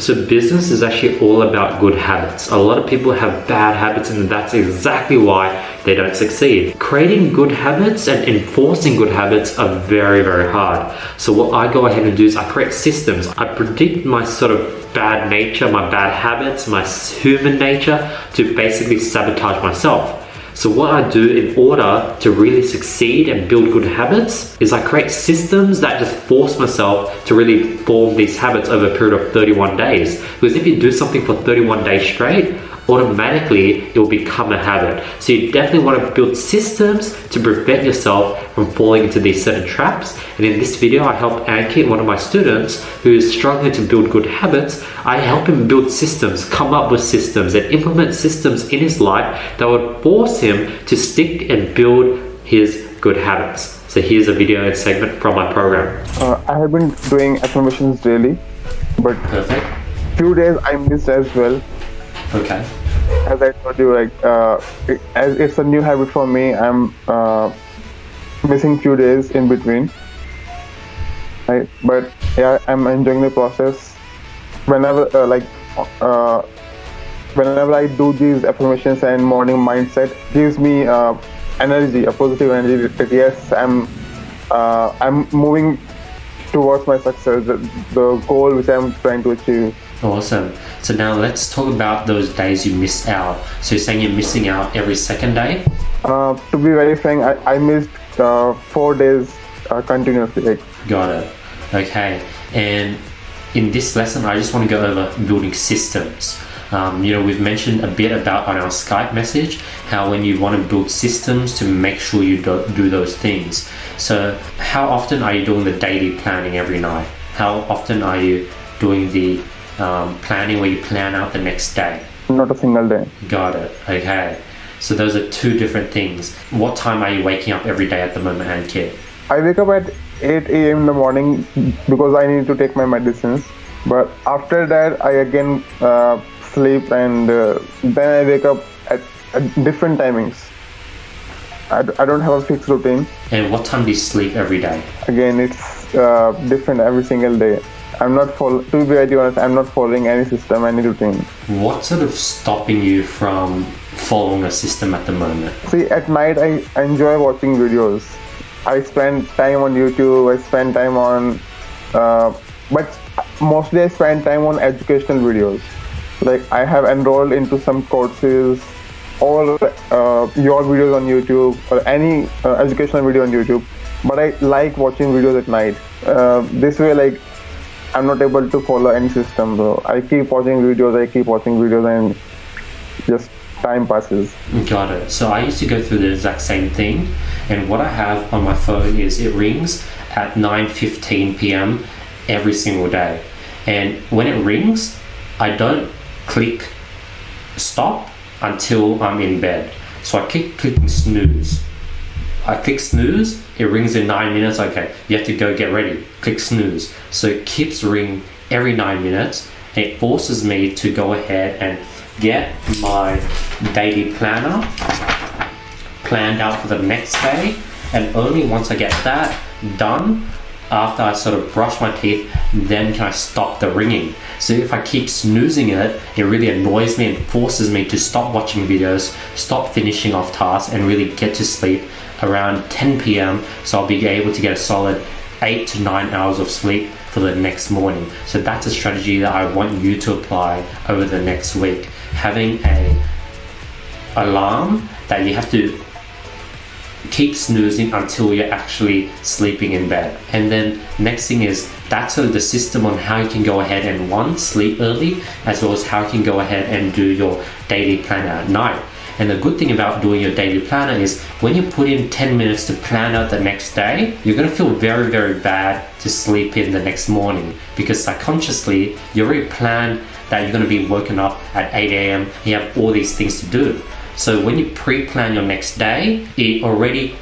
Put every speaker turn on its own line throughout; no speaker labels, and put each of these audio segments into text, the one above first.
So business is actually all about good habits. A lot of people have bad habits, and that's exactly why they don't succeed. Creating good habits and enforcing good habits are very, very hard. So what I go ahead and do is I create systems. I predict my sort of bad nature, my bad habits, my human nature to basically sabotage myself. So what I do in order to really succeed and build good habits is I create systems that just force myself to really form these habits over a period of 31 days. Because if you do something for 31 days straight, automatically it will become a habit. So you definitely want to build systems to prevent yourself from falling into these certain traps. And in this video, I help Ankit, one of my students who is struggling to build good habits. I help him build systems, come up with systems, and implement systems in his life that would force him to stick and build his good habits. So here's a video and segment from my program.
I have been doing affirmations daily, but
Perfect.
few days I missed as well.
Okay.
As I told you, as it's a new habit for me, I'm missing few days in between. Right? But yeah, I'm enjoying the process. Whenever I do these affirmations and morning mindset, gives me energy, a positive energy. That yes, I'm moving towards my success, the goal which I'm trying to achieve.
Awesome. So now let's talk about those days you miss out. So you're saying you're missing out every second day?
To be very frank, I missed 4 days continuously.
Got it. Okay. And in this lesson, I just want to go over building systems. We've mentioned a bit about on our Skype message how when you want to build systems to make sure you do those things. So how often are you doing the daily planning every night? How often are you doing the planning where you plan out the next day?
Not a single day.
Got it. Okay. So those are two different things. What time are you waking up every day at the moment, Ankit?
I wake up at 8 a.m. in the morning because I need to take my medicines. But after that, I again sleep, and then I wake up at different timings. I don't have a fixed routine.
And what time do you sleep every day?
Again, it's different every single day. To be very honest, I'm not following any system, any routine.
What's sort of stopping you from following a system at the moment?
See, at night I enjoy watching videos. I spend time on YouTube, I spend time on, but mostly I spend time on educational videos. Like I have enrolled into some courses, all your videos on YouTube or any educational video on YouTube. But I like watching videos at night. This way, I'm not able to follow any system, bro. I keep watching videos and just time passes.
Got it. So I used to go through the exact same thing, and what I have on my phone is it rings at 9:15 p.m. every single day. And when it rings, I don't click stop until I'm in bed. So I keep clicking snooze. I click snooze, it rings in 9 minutes, okay, you have to go get ready, click snooze. So it keeps ringing every 9 minutes, and it forces me to go ahead and get my daily planner planned out for the next day, and only once I get that done, after I sort of brush my teeth, then can I stop the ringing. So if I keep snoozing it, it really annoys me and forces me to stop watching videos, stop finishing off tasks, and really get to sleep around 10 p.m. so I'll be able to get a solid 8 to 9 hours of sleep for the next morning. So that's a strategy that I want you to apply over the next week. Having a alarm that you have to keep snoozing until you're actually sleeping in bed. And then next thing is that's sort of the system on how you can go ahead and sleep early, as well as how you can go ahead and do your daily planner at night. And the good thing about doing your daily planner is when you put in 10 minutes to plan out the next day, you're going to feel very, very bad to sleep in the next morning, because subconsciously you already planned that you're going to be woken up at 8 a.m. You have all these things to do. So when you pre-plan your next day, it already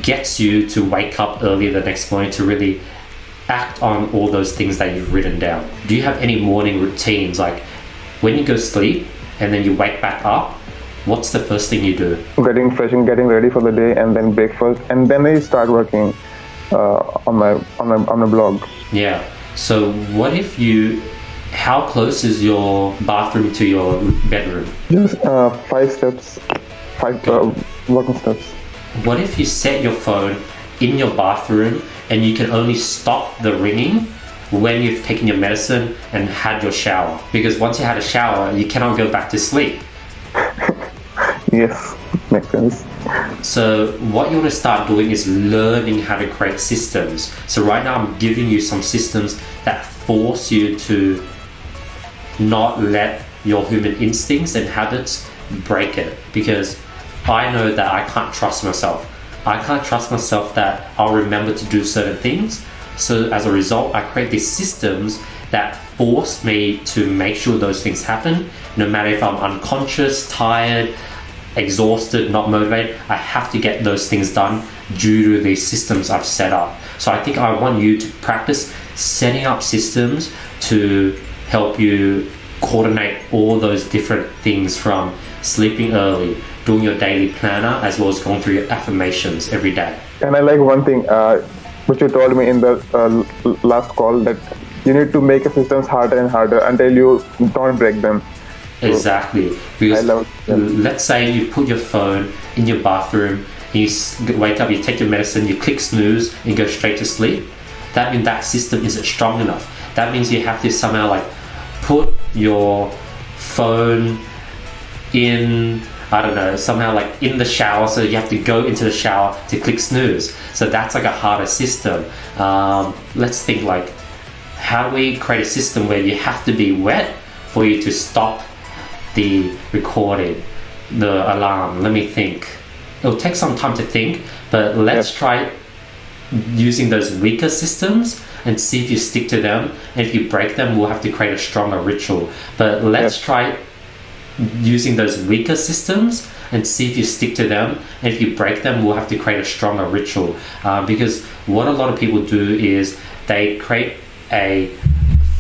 gets you to wake up early the next morning to really act on all those things that you've written down. Do you have any morning routines, like when you go sleep and then you wake back up, what's the first thing you do?
Getting fresh and getting ready for the day, and then breakfast, and then I start working on my blog.
Yeah. So what if you How close is your bathroom to your bedroom?
Just 5 steps, walking steps.
What if you set your phone in your bathroom and you can only stop the ringing when you've taken your medicine and had your shower? Because once you had a shower, you cannot go back to sleep.
Yes, makes sense.
So what you want to start doing is learning how to create systems. So right now I'm giving you some systems that force you to not let your human instincts and habits break it, because I know that I can't trust myself. I can't trust myself that I'll remember to do certain things. So as a result, I create these systems that force me to make sure those things happen. No matter if I'm unconscious, tired, exhausted, not motivated, I have to get those things done due to these systems I've set up. So I think I want you to practice setting up systems to help you coordinate all those different things, from sleeping early, doing your daily planner, as well as going through your affirmations every day.
And I like one thing which you told me in the last call, that you need to make your systems harder and harder until you don't break them.
Exactly. Because let's say you put your phone in your bathroom, and you wake up, you take your medicine, you click snooze, and go straight to sleep. That means that system isn't strong enough. That means you have to somehow like put your phone in, I don't know, somehow like in the shower, so you have to go into the shower to click snooze. So that's like a harder system. Let's think like, how do we create a system where you have to be wet for you to stop the recording, the alarm? Let me think. It'll take some time to think, but let's try using those weaker systems and see if you stick to them. And if you break them, we'll have to create a stronger ritual. But let's try using those weaker systems and see if you stick to them. And if you break them, we'll have to create a stronger ritual. Because what a lot of people do is they create a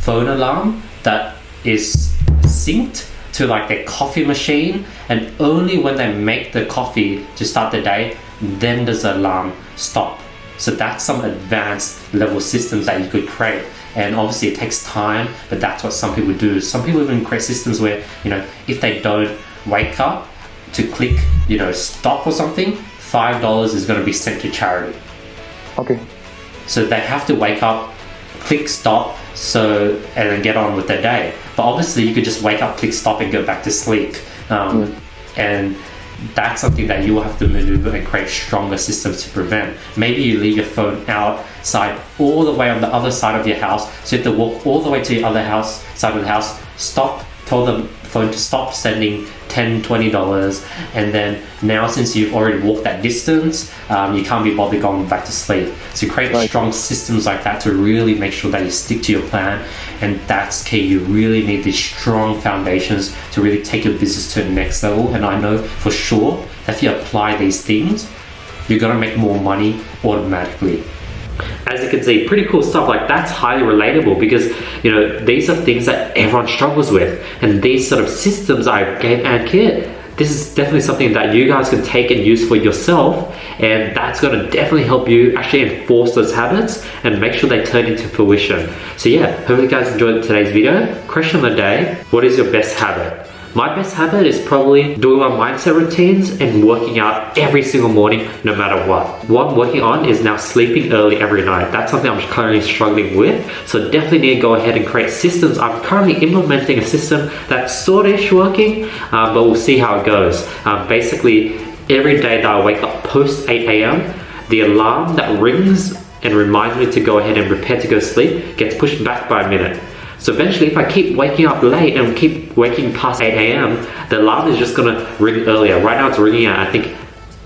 phone alarm that is synced to like their coffee machine, and only when they make the coffee to start the day, then does the alarm stop. So that's some advanced level systems that you could create. And obviously it takes time, but that's what some people do. Some people even create systems where, you know, if they don't wake up to click, you know, stop or something, $5 is going to be sent to charity.
Okay.
So they have to wake up, click stop, and then get on with their day. But obviously you could just wake up, click stop, and go back to sleep. And that's something that you will have to maneuver and create stronger systems to prevent. Maybe you leave your phone outside all the way on the other side of your house, so you have to walk all the way to the other side of the house, stop, tell the phone to stop sending $10, $20, and then now since you've already walked that distance, you can't be bothered going back to sleep. So create strong systems like that to really make sure that you stick to your plan, and that's key. You really need these strong foundations to really take your business to the next level. And I know for sure that if you apply these things, you're gonna make more money automatically. As you can see, pretty cool stuff. Like, that's highly relatable, because you know these are things that everyone struggles with, and these sort of systems I gave and Kit, this is definitely something that you guys can take and use for yourself, and that's going to definitely help you actually enforce those habits and make sure they turn into fruition. So yeah, hope you guys enjoyed today's video. Question of the day: what is your best habit? My best habit is probably doing my mindset routines and working out every single morning, no matter what. What I'm working on is now sleeping early every night. That's something I'm currently struggling with. So definitely need to go ahead and create systems. I'm currently implementing a system that's sort-ish working, but we'll see how it goes. Basically, every day that I wake up post 8 a.m., the alarm that rings and reminds me to go ahead and prepare to go to sleep gets pushed back by a minute. So eventually, if I keep waking up late and keep waking past 8 a.m., the alarm is just gonna ring earlier. Right now it's ringing at, I think,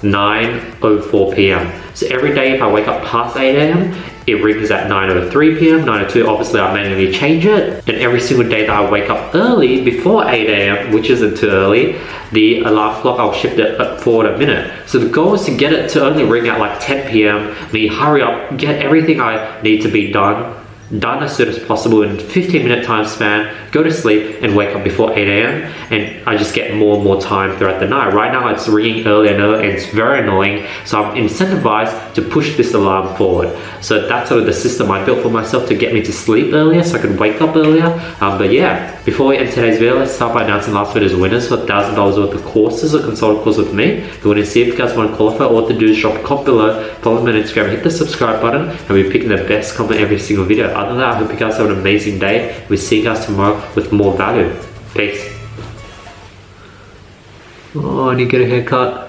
9:04 p.m. So every day if I wake up past 8 a.m., it rings at 9:03 p.m, 9:02, obviously I manually change it. And every single day that I wake up early, before 8 a.m, which isn't too early, the alarm clock, I'll shift it forward a minute. So the goal is to get it to only ring at like 10 p.m, me hurry up, get everything I need to be done done as soon as possible in 15-minute time span, go to sleep and wake up before 8 a.m. and I just get more and more time throughout the night. Right now it's ringing earlier and earlier and it's very annoying, so I'm incentivized to push this alarm forward. So that's sort of the system I built for myself to get me to sleep earlier so I can wake up earlier. But yeah, before we end today's video, let's start by announcing last video's winners for $1,000 worth of courses or consulting course with me. If you want to see if you guys want to qualify, all to do is drop a comment below, follow me on Instagram, hit the subscribe button, and we'll be picking the best comment every single video. Other than that, I hope you guys have an amazing day. We'll see you guys tomorrow with more value. Peace. Oh, I need to get a haircut.